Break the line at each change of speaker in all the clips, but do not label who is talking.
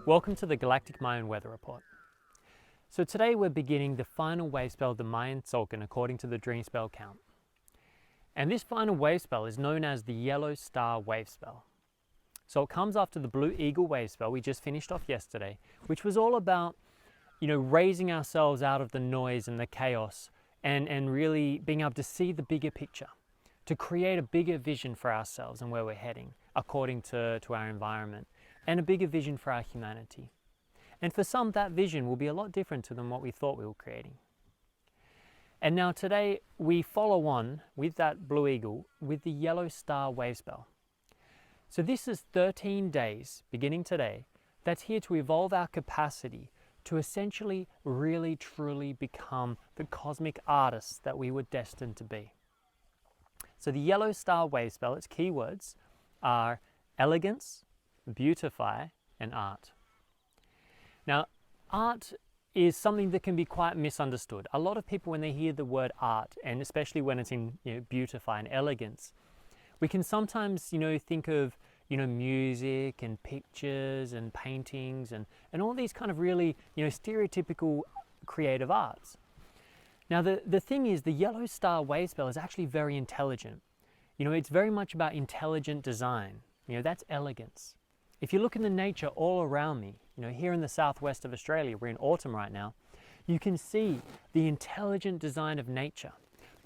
Welcome to the Galactic Mayan Weather Report. So today we're beginning the final wavespell of the Mayan Tzolk'in according to the dream spell count. And this final wavespell is known as the Yellow Star Wavespell. So it comes after the Blue Eagle Wavespell we just finished off yesterday, which was all about, raising ourselves out of the noise and the chaos and really being able to see the bigger picture, to create a bigger vision for ourselves and where we're heading according to our environment, and a bigger vision for our humanity. And for some, that vision will be a lot different than what we thought we were creating. And now today we follow on with that Blue Eagle with the Yellow Star Wavespell. So this is 13 days, beginning today, that's here to evolve our capacity to essentially really truly become the cosmic artists that we were destined to be. So the Yellow Star Wavespell, its keywords are elegance, beautify, and art. Now, art is something that can be quite misunderstood. A lot of people, when they hear the word art, and especially when it's in beautify and elegance, we can sometimes think of music and pictures and paintings and all these kind of really stereotypical creative arts. Now the thing is, the Yellow Star Wavespell is actually very intelligent. It's very much about intelligent design. That's elegance. If you look in the nature all around me, here in the southwest of Australia, we're in autumn right now, you can see the intelligent design of nature,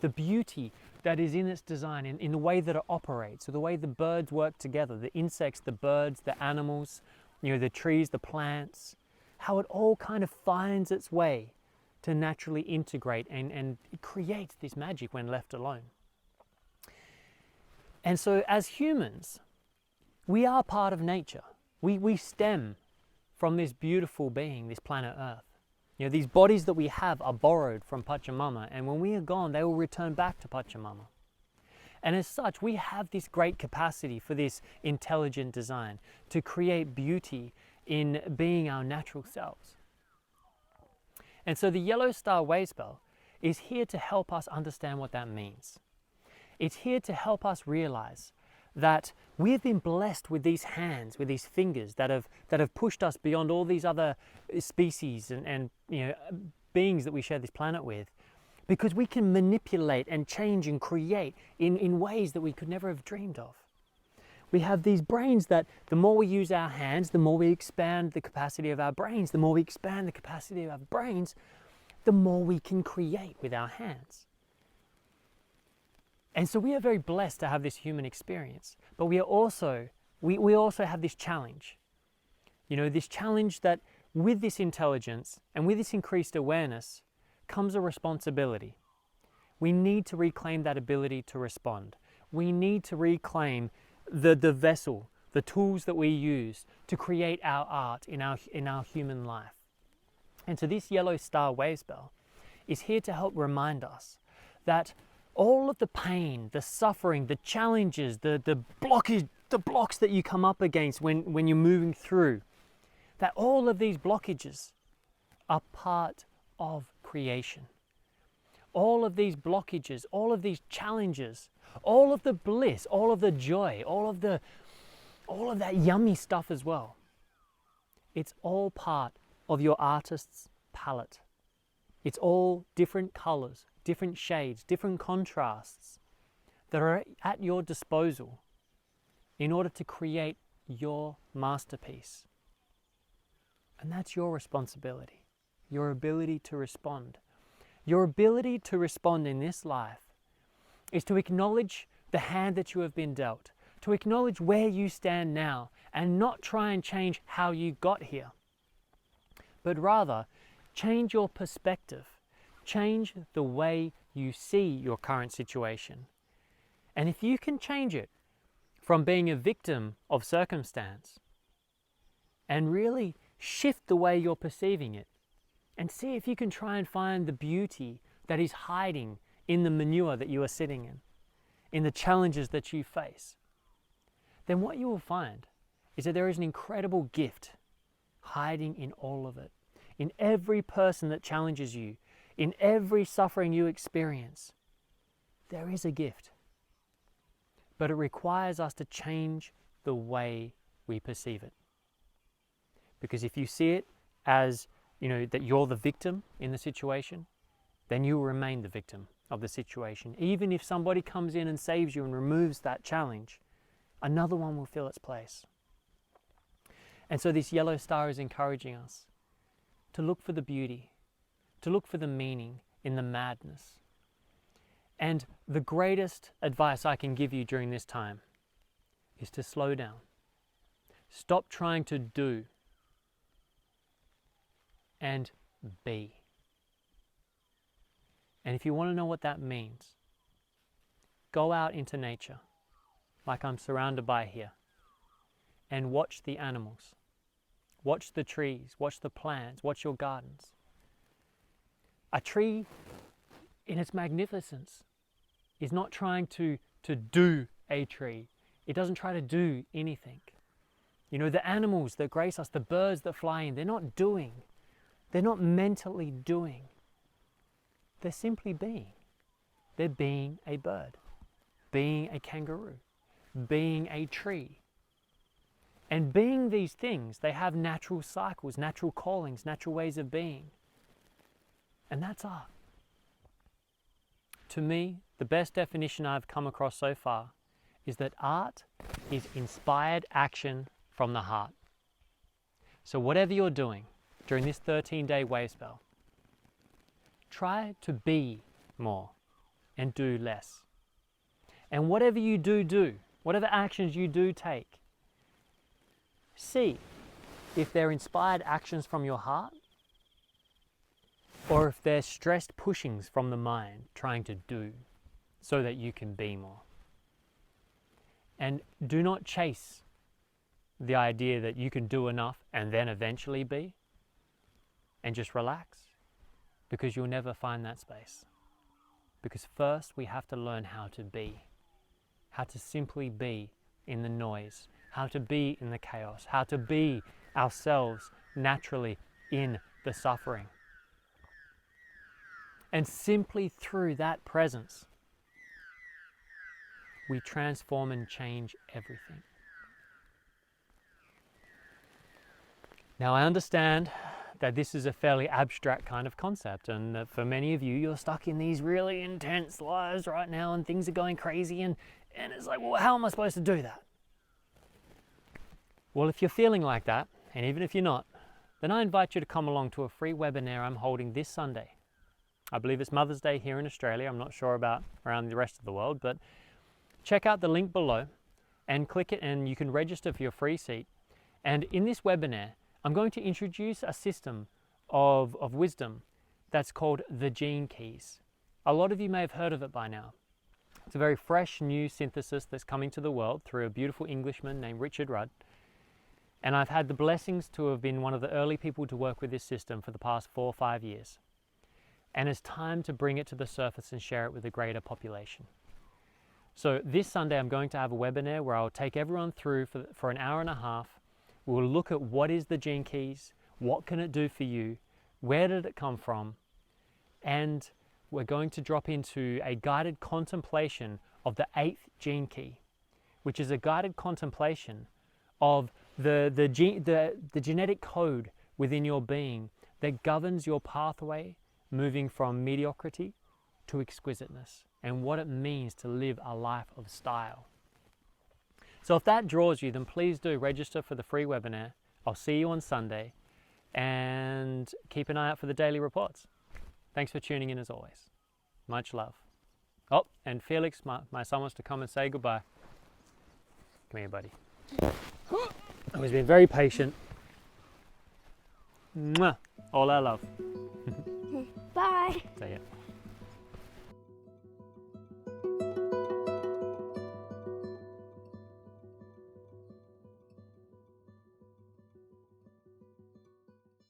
the beauty that is in its design, in the way that it operates, or the way the birds work together, the insects, the birds, the animals, the trees, the plants, how it all kind of finds its way to naturally integrate and it creates this magic when left alone. And so as humans, we are part of nature. We stem from this beautiful being, this planet Earth. These bodies that we have are borrowed from Pachamama, and when we are gone, they will return back to Pachamama. And as such, we have this great capacity for this intelligent design to create beauty in being our natural selves. And so the Yellow Star Wavespell is here to help us understand what that means. It's here to help us realize that we've been blessed with these hands, with these fingers that have pushed us beyond all these other species and beings that we share this planet with, because we can manipulate and change and create in ways that we could never have dreamed of. We have these brains that the more we use our hands, the more we expand the capacity of our brains. The more we expand the capacity of our brains, the more we can create with our hands. And so we are very blessed to have this human experience, but we also have this challenge. This challenge that with this intelligence and with this increased awareness comes a responsibility. We need to reclaim that ability to respond. We need to reclaim the vessel, the tools that we use to create our art in our human life. And so this Yellow Star Wavespell is here to help remind us that all of the pain, the suffering, the challenges, the blocks that you come up against when you're moving through, that all of these blockages are part of creation. All of these blockages, all of these challenges, all of the bliss, all of the joy, all of that yummy stuff as well. It's all part of your artist's palette. It's all different colors, different shades, different contrasts that are at your disposal in order to create your masterpiece. And that's your responsibility, your ability to respond. Your ability to respond in this life is to acknowledge the hand that you have been dealt, to acknowledge where you stand now, and not try and change how you got here, but rather change your perspective. Change the way you see your current situation. And if you can change it from being a victim of circumstance and really shift the way you're perceiving it, and see if you can try and find the beauty that is hiding in the manure that you are sitting in the challenges that you face, then what you will find is that there is an incredible gift hiding in all of it. In every person that challenges you, in every suffering you experience, there is a gift. But it requires us to change the way we perceive it. Because if you see it as, that you're the victim in the situation, then you will remain the victim of the situation. Even if somebody comes in and saves you and removes that challenge, another one will fill its place. And so this yellow star is encouraging us to look for the beauty, to look for the meaning in the madness. And the greatest advice I can give you during this time is to slow down. Stop trying to do and be. And if you want to know what that means, go out into nature, like I'm surrounded by here, and watch the animals. Watch the trees, watch the plants, watch your gardens. A tree, in its magnificence, is not trying to do a tree. It doesn't try to do anything. The animals that grace us, the birds that fly in, they're not doing. They're not mentally doing. They're simply being. They're being a bird, being a kangaroo, being a tree. And being these things, they have natural cycles, natural callings, natural ways of being. And that's art. To me, the best definition I've come across so far is that art is inspired action from the heart. So whatever you're doing during this 13-day Wavespell, try to be more and do less. And whatever you do, whatever actions you do take, see if they're inspired actions from your heart or if they're stressed pushings from the mind trying to do so that you can be more. And do not chase the idea that you can do enough and then eventually be, and just relax, because you'll never find that space. Because first we have to learn how to be, how to simply be in the noise, how to be in the chaos, how to be ourselves naturally in the suffering. And simply through that presence, we transform and change everything. Now, I understand that this is a fairly abstract kind of concept, and that for many of you, you're stuck in these really intense lives right now and things are going crazy, and it's like, well, how am I supposed to do that? Well, if you're feeling like that, and even if you're not, then I invite you to come along to a free webinar I'm holding this Sunday. I believe it's Mother's Day here in Australia. I'm not sure about around the rest of the world, but check out the link below and click it and you can register for your free seat. And in this webinar, I'm going to introduce a system of wisdom that's called the Gene Keys. A lot of you may have heard of it by now. It's a very fresh new synthesis that's coming to the world through a beautiful Englishman named Richard Rudd. And I've had the blessings to have been one of the early people to work with this system for the past 4 or 5 years. And it's time to bring it to the surface and share it with a greater population. So this Sunday I'm going to have a webinar where I'll take everyone through for an hour and a half. We'll look at what is the Gene Keys, what can it do for you, where did it come from, and we're going to drop into a guided contemplation of the 8th Gene Key, which is a guided contemplation of the genetic code within your being that governs your pathway moving from mediocrity to exquisiteness, and what it means to live a life of style. So if that draws you, then please do register for the free webinar. I'll see you on Sunday, and keep an eye out for the daily reports. Thanks for tuning in as always. Much love. Oh, and Felix, my son, wants to come and say goodbye. Come here, buddy. He's been very patient. Mwah. All our love.
Bye.
See ya.